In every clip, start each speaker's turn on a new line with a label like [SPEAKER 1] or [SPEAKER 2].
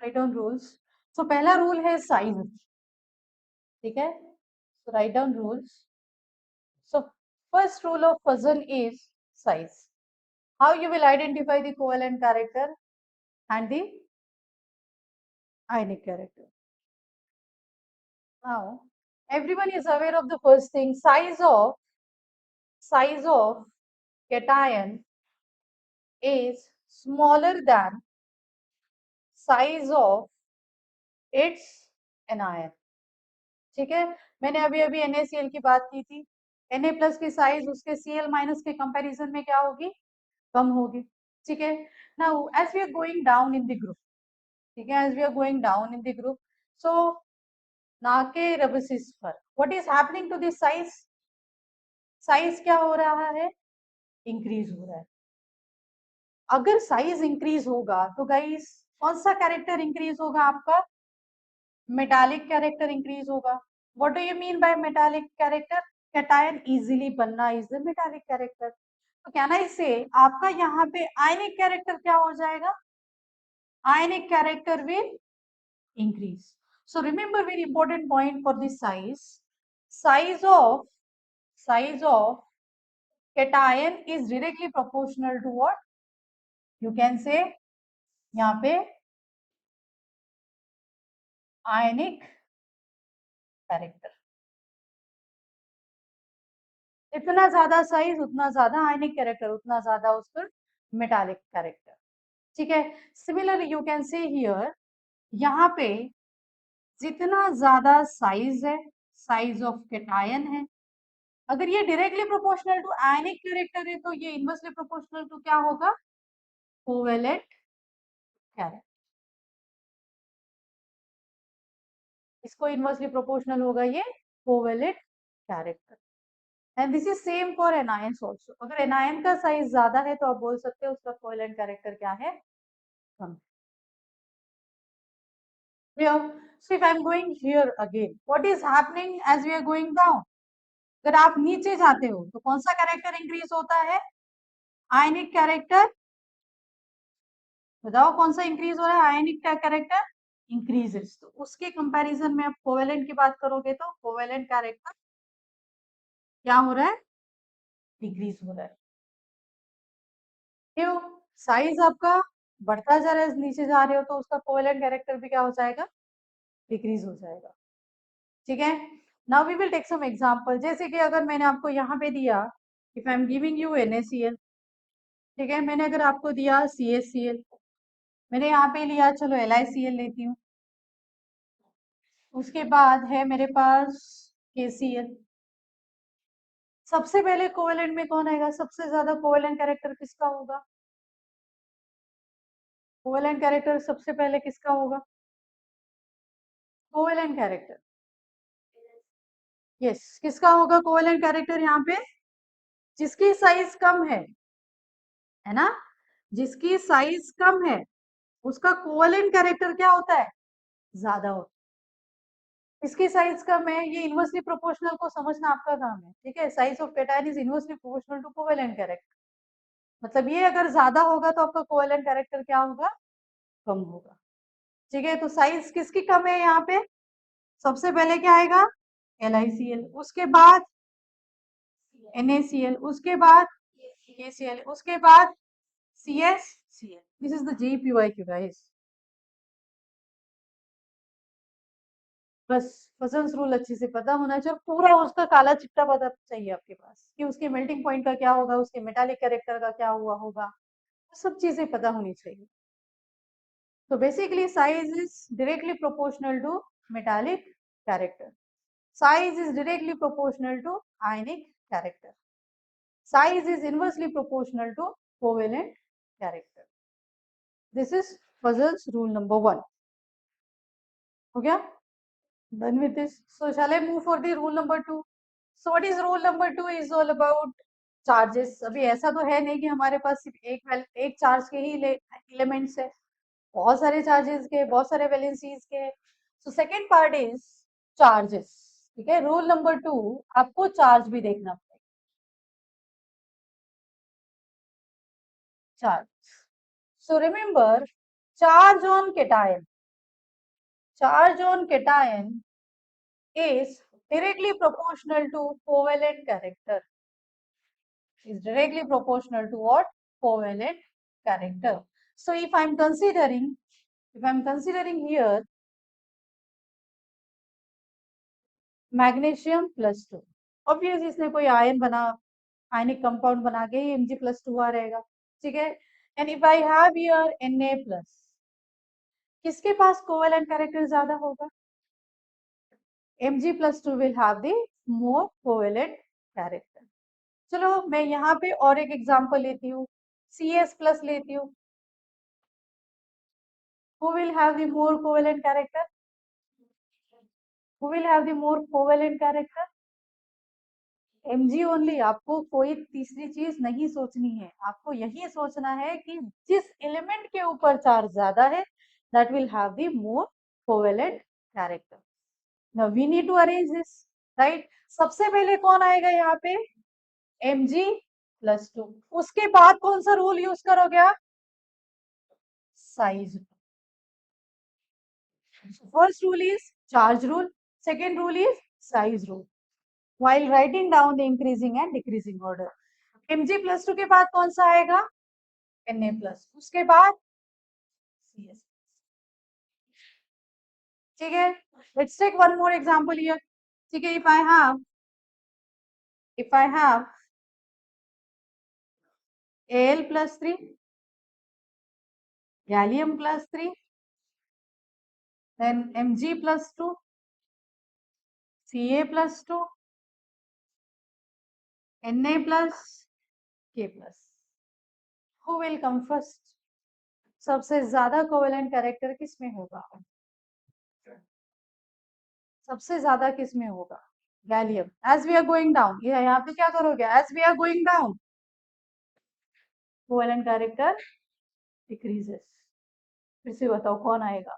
[SPEAKER 1] Right down rules. सो पहला rule है size, ठीक है। So write down rules. So first rule of fusion is size. How you will identify the covalent character and the ionic character? Now everyone is aware of the first thing, size of cation is smaller than size of its anion, ठीक है। मैंने अभी अभी NaCl की बात की थी, Na plus की साइज उसके Cl माइनस के कंपैरिजन में क्या होगी, कम होगी, ठीक है। Now as we are going down in the group, ठीक है, as we are going down in the group, so ना के रबसिस पर what is happening to this size, size क्या हो रहा है, इंक्रीज हो रहा है। अगर साइज इंक्रीज होगा तो गाइस कौन सा कैरेक्टर इंक्रीज होगा, आपका मेटालिक कैरेक्टर इंक्रीज होगा। What do you mean by metallic character, cation easily बनना इज द मेटालिक कैरेक्टर। तो कैन आई से आपका यहाँ पे आयनिक कैरेक्टर क्या हो जाएगा, ionic character will increase. So remember very important point for this size of cation is directly proportional to what, you can say यहाँ पे ionic character, इतना ज्यादा साइज उतना ज्यादा आयनिक कैरेक्टर, उतना ज्यादा उसका मेटालिक कैरेक्टर, ठीक है। Similarly you can say here, यहाँ पे जितना ज्यादा साइज है, साइज ऑफ कैटायन है, अगर ये directly proportional to ionic character है तो ये इनवर्सली प्रोपोर्शनल टू क्या होगा, कोवेलेंट कैरेक्टर, इसको इनवर्सली प्रोपोर्शनल होगा ये covalent character. And this is same for anions also, अगर एनायन का साइज ज्यादा है तो आप बोल सकते हो उसका कोवेलेंट कैरेक्टर क्या है, कम। So if I am going here again, what is happening as we are going down? अगर आप नीचे जाते हो तो कौन सा कैरेक्टर इंक्रीज होता है, आयनिक कैरेक्टर, बताओ कौन सा इंक्रीज हो रहा है, आयनिक कैरेक्टर इंक्रीजेस। तो उसके कंपैरिजन में आप कोवेलेंट की बात करोगे तो कोवेलेंट कैरेक्टर क्या हो रहा है, डिक्रीज हो रहा है। क्यों, साइज आपका बढ़ता जा रहा है, नीचे जा रहे हो तो उसका कोवेलेंट कैरेक्टर भी क्या हो जाएगा, डिक्रीज हो जाएगा, ठीक है। Now we will take some example, जैसे कि अगर मैंने आपको यहाँ पे दिया, if I am giving you NaCl, ठीक है, मैंने अगर आपको दिया CaCl, मैंने यहाँ पे लिया, चलो LiCl लेती हूँ, उसके बाद है मेरे पास KCl। सबसे पहले कोवेलेंट में कौन आएगा, सबसे ज्यादा कोवेलेंट कैरेक्टर किसका होगा, कोवेलेंट कैरेक्टर सबसे पहले किसका होगा, कोवेलेंट कैरेक्टर, यस, किसका होगा कोवेलेंट कैरेक्टर यहाँ पे, जिसकी साइज कम है ना, जिसकी साइज कम है उसका कोवेलेंट कैरेक्टर क्या होता है, ज्यादा होता है। इसकी साइज कम है, ये इनवर्सली प्रोपोर्शनल को समझना आपका काम है, ठीक है। Size of cation is inversely proportional to covalent character, मतलब ये अगर ज्यादा होगा तो आपका कोवेलेंट कैरेक्टर क्या होगा, कम होगा, ठीक है। तो साइज किसकी कम है यहाँ पे, सबसे पहले क्या आएगा, LiCl, उसके बाद NaCl, उसके बाद KCl, उसके बाद CsCl। This is the JPYQ guys. बस फजल्स रूल अच्छे से पता होना चाहिए और पूरा उसका काला चिट्टा पता चाहिए आपके पास कि उसके मेल्टिंग पॉइंट का क्या होगा, उसके मेटालिक कैरेक्टर का क्या हुआ होगा, सब चीजें पता होनी चाहिए। तो basically size is directly proportional to metallic character, size is directly proportional to ionic character, size is inversely proportional to covalent character. This is Fuzzle's rule number 1. हो गया, done with this. So shall I move for the rule number 2? So what is rule number 2 is all about charges. अभी ऐसा तो है नहीं कि हमारे पास सिर्फ एक चार्ज के ही एलिमेंट्स है, बहुत सारे चार्जेस के, बहुत सारे वैलेंसीज के। So second part is charges, ठीक है। रूल नंबर 2, आपको चार्ज भी देखना पड़ेगा, charge. So remember, charge on cation, charge on cation is directly proportional to covalent character. Is directly proportional to what? Covalent character. So if I'm considering here magnesium +2, obvious इसने कोई ion बना, ionic compound बना के Mg+2 आ रहेगा, ठीक है। And if I have here Na+, किसके पास covalent character ज्यादा होगा? Mg+2 will have the more covalent character. चलो मैं यहाँ पे और एक एग्जांपल लेती हूँ, Cs+ लेती हूँ। Who will have the more covalent character? Who will have the more covalent character? Mg only. आपको कोई तीसरी चीज नहीं सोचनी है, आपको यही सोचना है कि जिस एलिमेंट के ऊपर चार्ज ज्यादा है that will have the more covalent character. Now we need to arrange this, right? सबसे पहले कौन आएगा यहाँ पे? Mg+2। उसके बाद कौन सा रूल यूज करोगे आप? Size. First rule is charge rule, second rule is size rule while writing down the increasing and decreasing order. Mg+2 के बाद कौन सा आएगा? Na+, उसके बाद Cs। ठीक है, let's take one more example here। ठीक है, if I have Al+3, Gallium+3, then Mg+2, Ca+2, Na+, K+, who will come first? सबसे ज्यादा कोवेलेंट कैरेक्टर किसमें होगा? सबसे ज्यादा किसमें होगा? Gallium. As we are going down, ये यहाँ पे क्या करोगे? As we are going down covalent character decreases. फिर से बताओ कौन आएगा?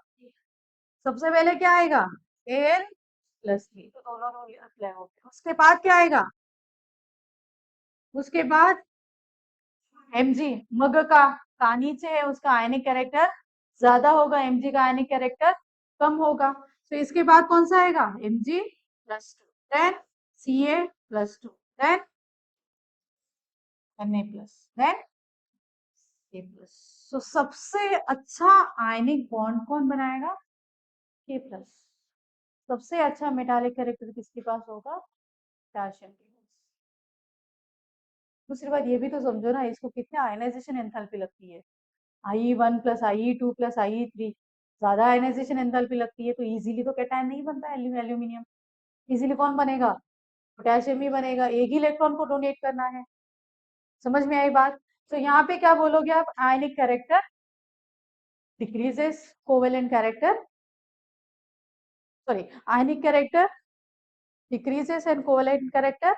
[SPEAKER 1] सबसे पहले क्या आएगा? Al+3, तो दोनों रूल अप्लाई हो गए। उसके बाद क्या आएगा? उसके बाद Mg, मग का नीचे है, उसका आयनिक कैरेक्टर ज्यादा होगा, Mg का आयनिक कैरेक्टर कम होगा। तो इसके बाद कौन सा आएगा? Mg+2, then Ca+2, then Na+, then K+। तो सबसे अच्छा आयनिक बॉन्ड कौन बनाएगा? K+। सबसे अच्छा मेटालिक कैरेक्टर किसके पास होगा? पोटेशियम के पास। दूसरी बात ये भी तो समझो ना, इसको कितने आयनाइजेशन एंथैल्पी लगती है? IE1 + IE2 + IE3, ज्यादा आयनाइजेशन एंथैल्पी लगती है तो इजीली तो कैटायन नहीं बनता है एल्यूमिनियम। इजीली कौन बनेगा? पोटेशियम ही बनेगा, एक ही इलेक्ट्रॉन को डोनेट करना है। समझ में आई बात? तो यहाँ पे क्या बोलोगे आप? आयनिक character decreases, covalent character, sorry, ionic character decreases and covalent character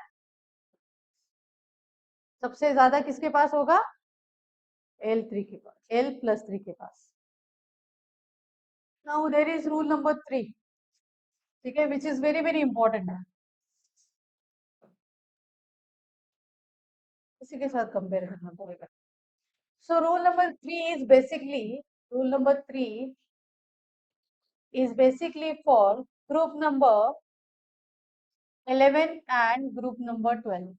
[SPEAKER 1] सबसे ज्यादा किसके पास होगा? L3 के पास, L+3 के पास। Now there is rule number 3, ठीक है, which is very very important है, इसी के साथ कंपेयर करना पड़ेगा। So rule number 3 is basically for group number 11 and group number 12।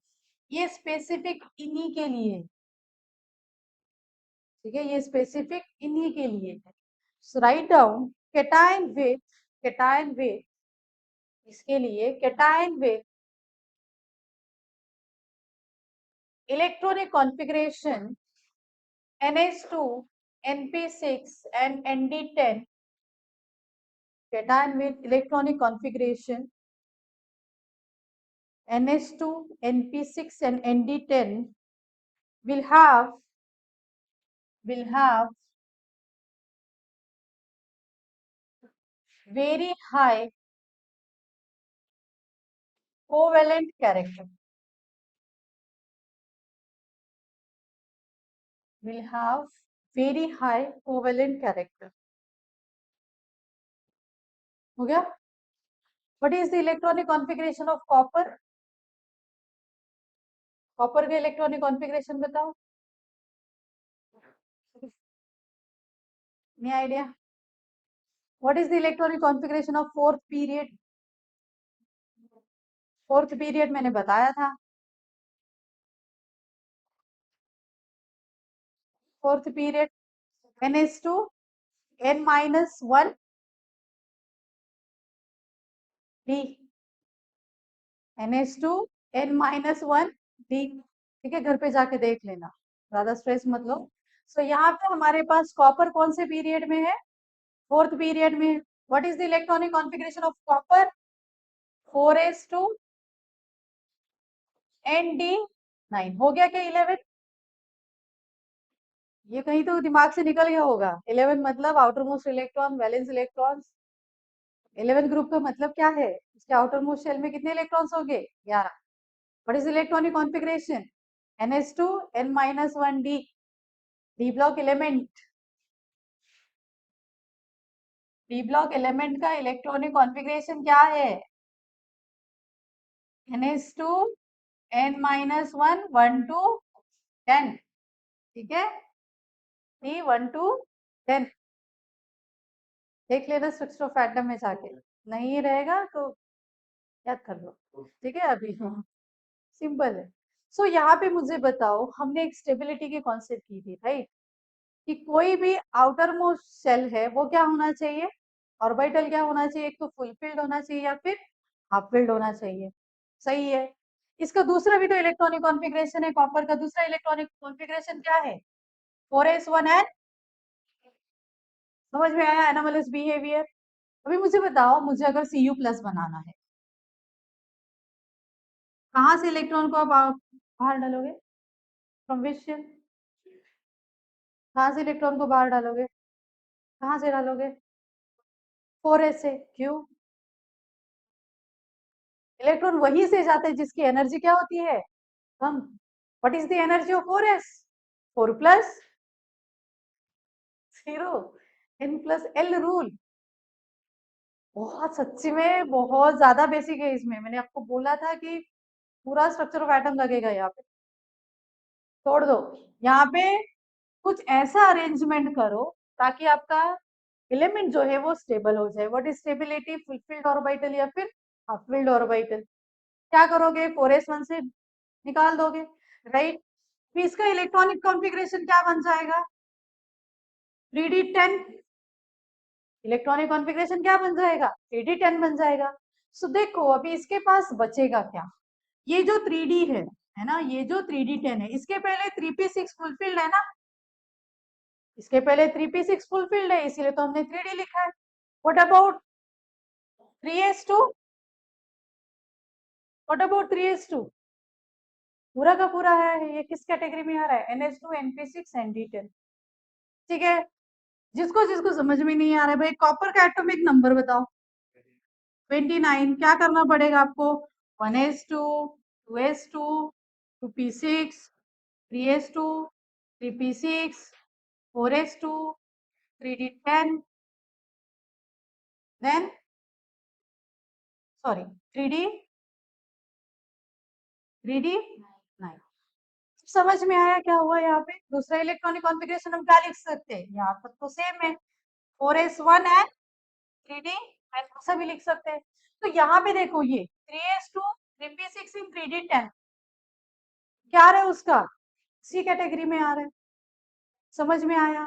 [SPEAKER 1] ये स्पेसिफिक इन्हीं के लिए है, ठीक है, ये स्पेसिफिक इन्हीं के लिए है। So write down cation with इसके लिए cation with electronic configuration NH2, NP6 and ND10, cation with electronic configuration NH2, NP6 and ND10 will have very high covalent character, will have very high covalent character। हो गया? What is the electronic configuration of copper? Copper का electronic configuration बताओ। नहीं idea? What is the electronic configuration of fourth period? Fourth period मैंने बताया था। Fourth period NH2 N-1 D, NH2 N-1 D। ठीक है, घर पे जाके देख लेना, ज्यादा स्ट्रेस मत लो। सो यहाँ पे हमारे पास कॉपर कौन से पीरियड में है? फोर्थ पीरियड में। What is the electronic configuration of copper? 4s2 ND9। हो गया क्या 11? ये कहीं तो दिमाग से निकल गया होगा। 11 मतलब outer most electron, valence electrons. 11 group का मतलब क्या है? इसके आउटर मोस्ट शेल में कितने इलेक्ट्रॉन्स होंगे? 11। What is electronic configuration? NH2 N-1 D, D block element. D block element का इलेक्ट्रॉनिक कॉन्फ़िगरेशन क्या है? NH2 N-1 1 to 10। ठीक है, D 1 to 10। देख लेना स्ट्रक्चर ऑफ एटम में जाके, नहीं रहेगा तो याद कर लो। ठीक है, अभी सिंपल है। सो यहाँ पे मुझे बताओ, हमने एक स्टेबिलिटी की कॉन्सेप्ट की थी, राइट? कि कोई भी आउटर मोस्ट शेल है वो क्या होना चाहिए? ऑर्बिटल क्या होना चाहिए? एक तो फुलफिल्ड होना चाहिए या फिर हाफ फिल्ड होना चाहिए। सही है। इसका दूसरा भी तो इलेक्ट्रॉनिक कॉन्फ़िगरेशन है, कॉपर का दूसरा इलेक्ट्रॉनिक कॉन्फ़िगरेशन क्या है? 4s1 है। समझ में आया एनोमलस बिहेवियर? अभी मुझे बताओ, मुझे अगर Cu+ बनाना है, कहाँ से इलेक्ट्रॉन को आप बाहर डालोगे? From which shell? कहाँ से इलेक्ट्रॉन को बाहर डालोगे? कहाँ से डालोगे? 4s से। क्यों? इलेक्ट्रॉन वहीं से जाते हैं जिसकी एनर्जी क्या होती है? कम। What is the energy of 4s? 4+0। N+L rule. बहुत सच्ची में बहुत ज्यादा बेसिक है इसमें। मैंने आपको बोला था कि पूरा स्ट्रक्चर ऑफ एटम लगेगा यहाँ पे। छोड़ दो। यहाँ पे कुछ ऐसा अरेंजमेंट करो ताकि आपका एलिमेंट जो है वो स्टेबल हो जाए। What is stability? Fulfilled orbital या फिर हाफ फिल्ड ऑर्बिटल। क्या करोगे? 4s1 से निकाल दोगे, राइट? फिर इसका इलेक्ट्रॉनिक कॉन्फ़िगरेशन क्या बन जाएगा? 3d10। इलेक्ट्रॉनिक कॉन्फ़िगरेशन क्या बन जाएगा? 3d10 बन जाएगा। सो देखो अभी इसके पास बचेगा क्या? ये जो 3d है ना, ये जो 3d10 है, इसके पहले 3p6 फुलफिल्ड है ना, इसके पहले 3p6 फुलफिल्ड है, इसीलिए तो हमने 3d लिखा है। What about 3s2? What about 3s2? पूरा का पूरा है, ये किस कैटेगरी में आ रहा है? NH2 NP6 ND10। ठीक है, जिसको जिसको समझ में नहीं आ रहा है, भाई कॉपर का एटॉमिक नंबर बताओ। 29। क्या करना पड़ेगा आपको? 1s2 2s2 2p6 3s2 3p6 4s2 3d10 then sorry 3d9। समझ में आया क्या हुआ यहाँ पे? दूसरा इलेक्ट्रॉनिक कॉन्फ़िगरेशन हम क्या लिख सकते हैं? यहाँ तक तो सेम है, 4s1 है 3d, ऐसा भी लिख सकते हैं। तो यहाँ पे देखो, ये 3s2 3p6 इन 3d10 क्या आ रहा है उसका? सी कैटेगरी में आ रहा है। समझ में आया?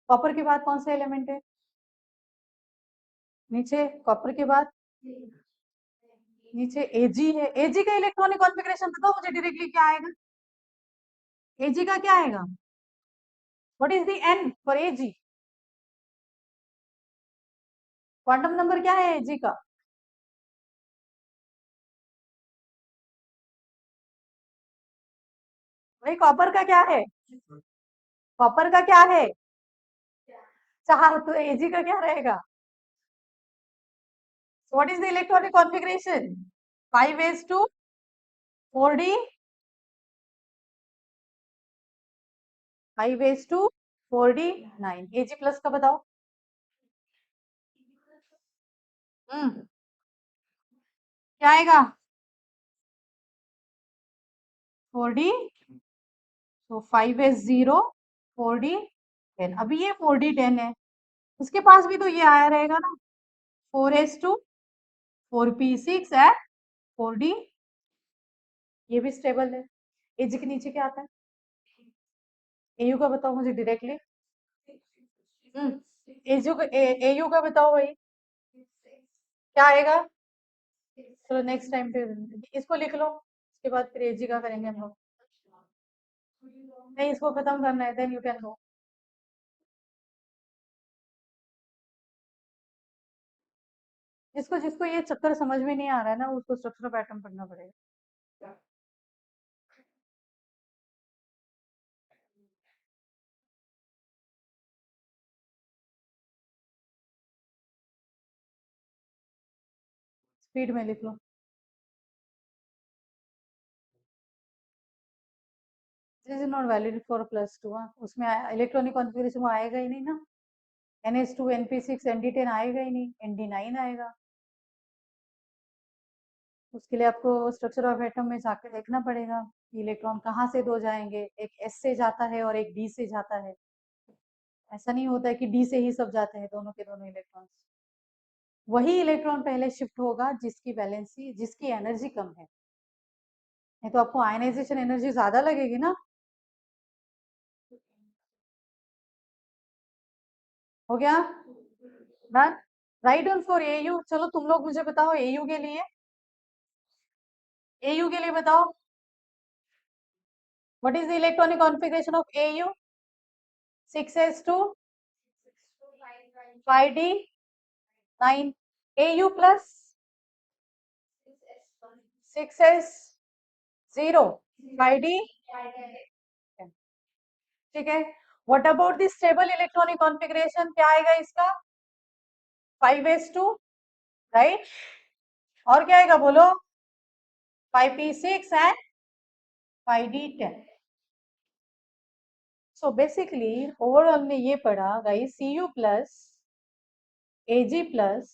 [SPEAKER 1] कॉपर के बाद कौन सा एलिमेंट है नीचे? कॉपर के बाद नीचे Ag है। Ag का इलेक्ट्रॉनिक कॉन्फ़िगरेशन बताओ मुझे डायरेक्टली, क्या आएगा? Ag का क्या आएगा? What is the N for Ag? Quantum number क्या है Ag का? भाई कॉपर का क्या है? कॉपर का क्या है? 4। तो Ag का क्या रहेगा? What is the electronic configuration? 5s2 4d 5s2 4d9। Ag+ का बताओ। क्या आएगा? 4d, तो 5s0 4d10। अभी ये 4d10 है, उसके पास भी तो ये आया रहेगा ना, 4s2 4p6 एंड 4d। ये भी स्टेबल है। एज के नीचे क्या आता है? एयू का बताओ मुझे डायरेक्टली। एयू का बताओ भाई, क्या आएगा? चलो नेक्स्ट टाइम पे इसको लिख लो, उसके बाद फिर एजी का करेंगे हम लोग। नहीं, इसको खत्म करना है, देन यू कैन गो। जिसको जिसको ये चक्कर समझ में नहीं आ रहा है ना, उसको स्ट्रक्चर ऑफ एटम पढ़ना पड़ेगा। स्पीड में लिख लो। This is not valid for +2। उसमें इलेक्ट्रॉनिक कॉन्फ़िगरेशन में आएगा ही नहीं ना। NH2 NP6 ND10 आएगा ही नहीं, ND9 आएगा। उसके लिए आपको स्ट्रक्चर ऑफ एटम में जाके देखना पड़ेगा कि इलेक्ट्रॉन कहाँ से दो जाएंगे, एक S से जाता है और एक D से जाता है। ऐसा नहीं होता है कि D से ही सब जाते हैं दोनों के दोनों इलेक्ट्रॉन्स। वही इलेक्ट्रॉन पहले शिफ्ट होगा जिसकी वैलेंसी, जिसकी एनर्जी कम है। नहीं तो आपको आयनाइजेशन एनर्जी ज्यादा लगेगी ना। हो गया done. Write down for AU. चलो तुम लोग मुझे बताओ एयू के लिए, एयू के लिए बताओ, what is the electronic configuration of AU? 6s2 5d 9। AU plus 6s0 5d। ठीक है। What about the stable electronic configuration, क्या आएगा इसका? 5s2 right. और क्या आएगा बोलो? 5p6 and 5d10। So basically overall में ये पढ़ा guys, Cu plus Ag plus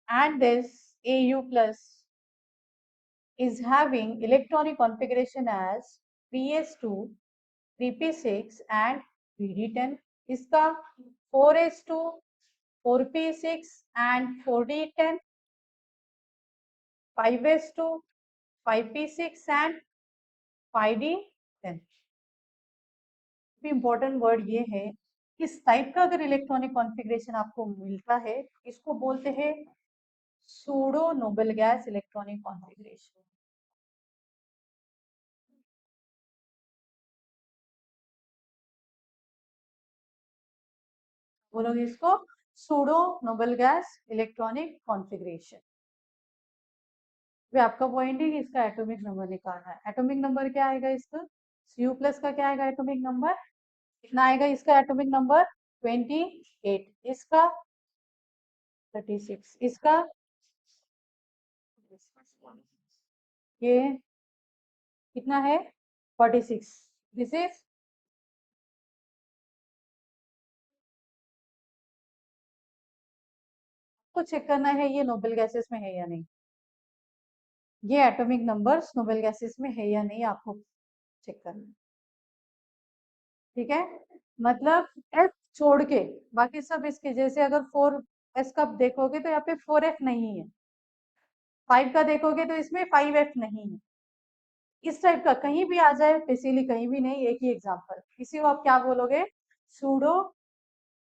[SPEAKER 1] and this Au plus is having electronic configuration as 3s2 3p6 and 3d10। इसका 4s2 4p6 and 4d10, 5s2 5p6 and 5d10। भी important word ये है, इस type का अगर इलेक्ट्रॉनिक कॉन्फ़िगरेशन आपको मिलता है, इसको बोलते हैं pseudo noble gas electronic configuration. बोलोगे इसको pseudo noble gas electronic configuration. वे आपका पॉइंट है कि इसका एटॉमिक नंबर निकालना है। एटॉमिक नंबर क्या आएगा इसका? Cu प्लस का क्या आएगा एटॉमिक नंबर? कितना आएगा इसका एटॉमिक नंबर? 28। इसका 36। इसका ये कितना है? 46। दिस इज, को चेक करना है ये नोबल गैसेस में है या नहीं, ये एटॉमिक नंबर्स नोबल गैसेस में है या नहीं, आपको चेक करना है। ठीक है, मतलब एफ छोड़ के बाकी सब इसके जैसे, अगर 4s का देखोगे तो यहाँ पे 4f नहीं है, 5 का देखोगे तो इसमें 5f नहीं है। इस टाइप का कहीं भी आ जाए, बेसिकली कहीं भी नहीं, एक ही एग्जांपल, इसी को आप क्या बोलोगे? Pseudo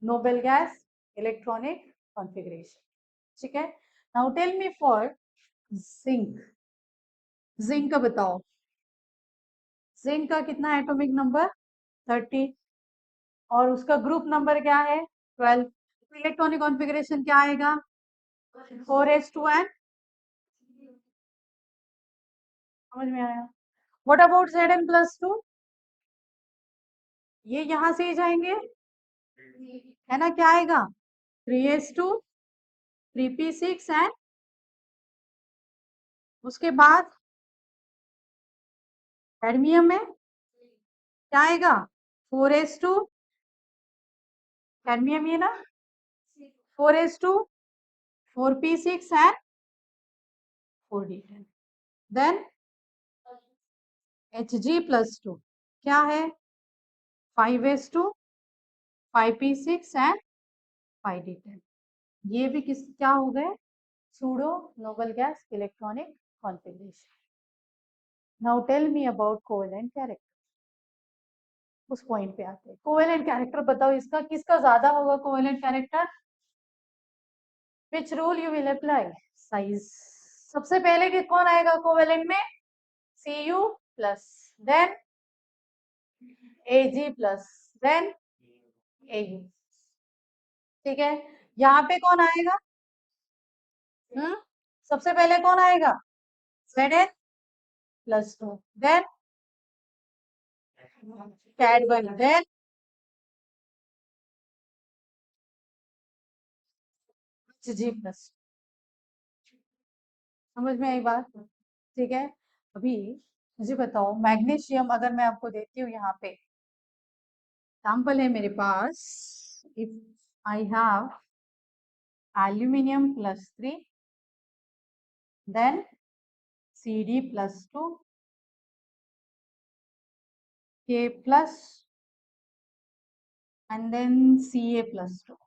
[SPEAKER 1] noble gas electronic configuration. ठीक है। Now tell me for zinc. Zinc का बताओ, जिंक का कितना एटॉमिक नंबर? 30। और उसका ग्रुप नंबर क्या है? 12। इलेक्ट्रॉनिक कॉन्फ़िगरेशन क्या आएगा? 4s2 एंड, समझ में आया? What about Zn+2? ये यहां से ही जाएंगे, है ना? क्या आएगा? 3s2 3p6 एंड उसके बाद कैडमियम में क्या आएगा? 4s2 कैडमियम, ये ना, 4s2 4p6 and 4d10। Then Hg+2 क्या है? 5s2 5p6 and 5d10। ये भी क्या हो गए? Pseudo noble gas electronic configuration. Now tell me about covalent character. उस पॉइंट पे आते हैं। कोवेलेंट कैरेक्टर बताओ, इसका किसका ज्यादा होगा covalent character? Which rule you will apply? Size. सबसे पहले कि कौन आएगा कोवेलेंट में? Cu plus, then Ag plus, then Au। ठीक है, यहाँ पे कौन आएगा? सबसे पहले कौन आएगा? Zn plus 2, then Cad1, then Hg plus. समझ में आई बात? ठीक है, अभी मुझे बताओ मैग्नीशियम अगर मैं आपको देती हूँ, यहाँ पे एग्जाम्पल है मेरे पास। If I have aluminium plus 3, then Cd plus 2, K plus, and then Ca plus 2.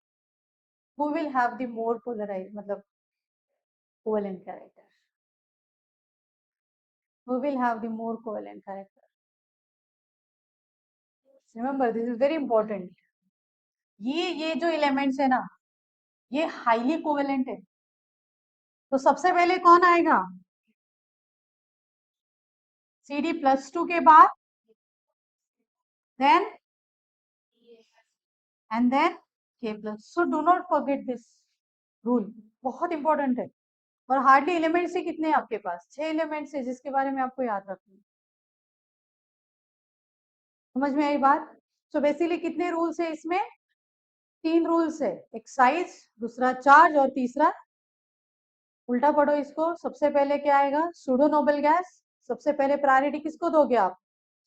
[SPEAKER 1] Who will have the more polarized, मतलब covalent character? Who will have the more covalent character? Remember, this is very important. ये जो elements है ना, ये highly covalent है। तो सबसे पहले कौन आएगा? Cd प्लस 2 के बाद then and then K plus. So do not forget this rule, बहुत इंपॉर्टेंट है। और हार्डली एलिमेंट्स ही कितने हैं आपके पास? 6 एलिमेंट्स है, जिसके बारे में आपको याद रखना है। समझ में आई बात? सो बेसिकली कितने रूल्स है इसमें? 3 रूल्स है, एक साइज, दूसरा चार्ज, और तीसरा उल्टा पढ़ो इसको। सबसे पहले क्या आएगा? Pseudo noble gas. सबसे पहले प्रायोरिटी किसको दोगे आप?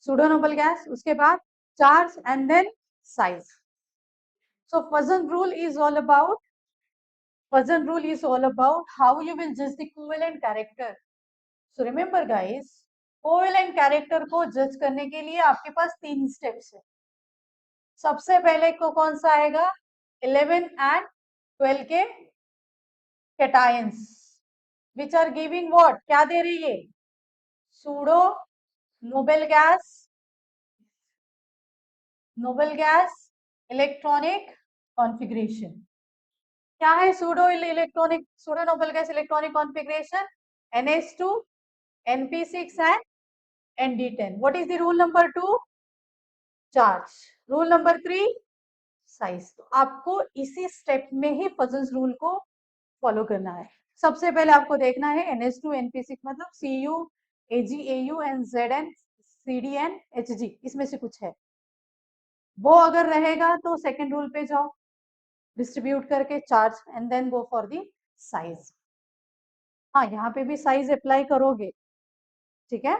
[SPEAKER 1] सूडो नोबल गैस, उसके बाद charge, and then size. So Fajans rule is all about how you will judge the covalent character. So remember guys, covalent character को जज करने के लिए आपके पास 3 स्टेप्स है। सबसे पहले को कौन सा आएगा? 11 and 12 के cations, which are giving what? क्या दे रही है? Pseudo noble gas electronic configuration. क्या है pseudo noble gas electronic configuration? NH2 NP6 and ND10. What is the rule number 2? Charge. Rule number 3 size. तो आपको इसी स्टेप में ही फजल्स रूल को फॉलो करना है। सबसे पहले आपको देखना है NH2 NP6 मतलब Cu Ag Au and Zn Cdn Hg, इसमें से कुछ है। वो अगर रहेगा तो सेकेंड रूल पे जाओ, डिस्ट्रीब्यूट करके charge, and then go for the size. हाँ, यहाँ पे भी साइज अप्लाई करोगे, ठीक है,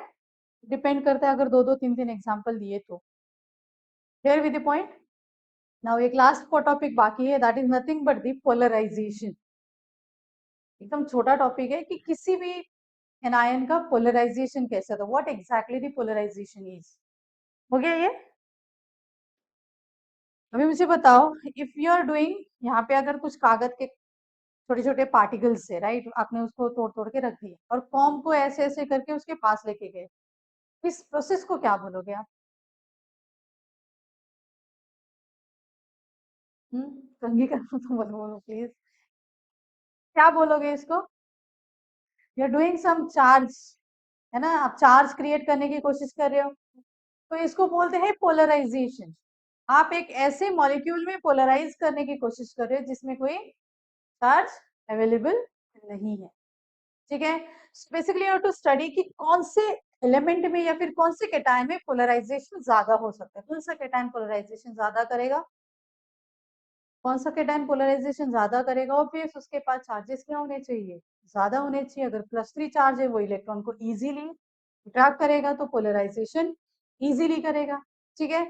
[SPEAKER 1] डिपेंड करता है अगर 2-2 3-3 एग्जाम्पल दिए तो। Clear with the point? Now एक लास्ट टॉपिक बाकी है, that is nothing but the polarisation. एकदम छोटा टॉपिक है कि किसी भी एनायन का पोलराइजेशन कैसे होता है, what exactly the polarisation is. हो गया ये? अभी मुझे बताओ, इफ यू आर डूइंग, यहाँ पे अगर कुछ कागज के छोटे छोटे पार्टिकल्स है, राइट, आपने उसको तोड़ तोड़ के रख दिया और कॉम को ऐसे ऐसे करके उसके पास लेके गए, इस प्रोसेस को क्या बोलोगे आप? कंघी करना तो मत बोलो प्लीज। क्या बोलोगे इसको? You are doing some charge, है ना, आप चार्ज क्रिएट करने की कोशिश कर रहे हो, तो इसको बोलते हैं पोलराइजेशन। आप एक ऐसे मॉलिक्यूल में पोलराइज करने की कोशिश कर रहे हो जिसमें कोई चार्ज अवेलेबल नहीं है, ठीक है। बेसिकली यू टू स्टडी कि कौन से एलिमेंट में या फिर कौन से कैटायन में पोलराइजेशन ज्यादा हो सकता है, कौन सा कैटायन पोलराइजेशन ज्यादा करेगा, कौन सा कैटायन पोलराइजेशन ज्यादा करेगा, और फिर उसके पास चार्जेस क्या होने चाहिए? ज्यादा होने चाहिए। अगर +3 चार्ज है, वो इलेक्ट्रॉन को इजीली अट्रैक्ट करेगा तो पोलराइजेशन इजीली करेगा, ठीक है।